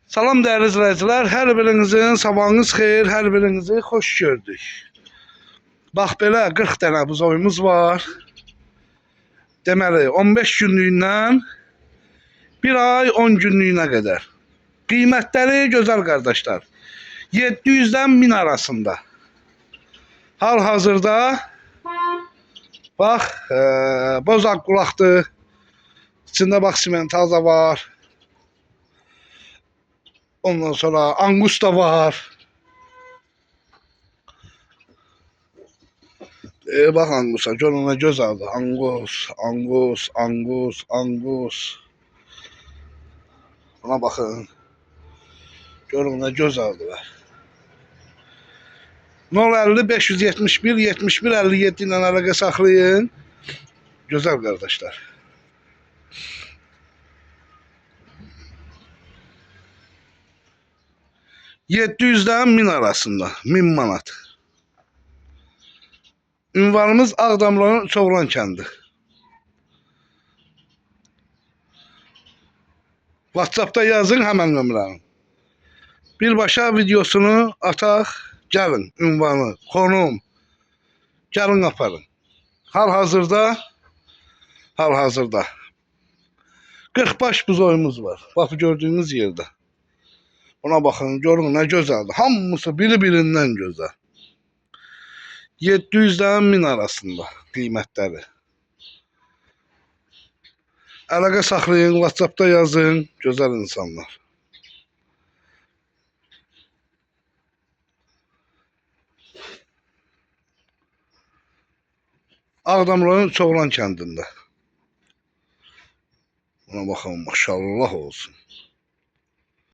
Salam değerli izleyiciler, hər birinizin sabahınız xeyir, hər birinizi xoş gördük. Bax belə 40 dənə buzoyumuz var. Deməli 15 günlüyündən 1 ay 10 günlüyünə qədər. Qiymətləri gözəl qardaşlar. 700-dən 1000 arasında. Hal-hazırda bax bozaq qulaqdır. İçində bax simental da var. Ondan sonra angus da var. Bak angusa, görün ne göz aldı. Angus. Buna bakın. Görün ne göz aldılar. 050 571 71 57 ile əlaqə saxlayın. Gözəl qardaşlar. %700'den 1000 arasında. 1000 manat. Ünvanımız Ağdamların Çoğlan kəndi. WhatsApp'da yazın hemen nömrəni. Birbaşa videosunu ataq. Gəlin ünvanı, konum. Gəlin aparın. Hal-hazırda 40 baş buzoyumuz var. Bax gördüğünüz yerde. Buna bakın, görün ne gözəldir. Hamısı biri-birindən gözəl. 700'den 1000 arasında qiymətləri. Əlaqə saxlayın, WhatsApp'da yazın. Gözəl insanlar. Ağdamların Çoğlan kəndində. Buna baxın, maşallah olsun.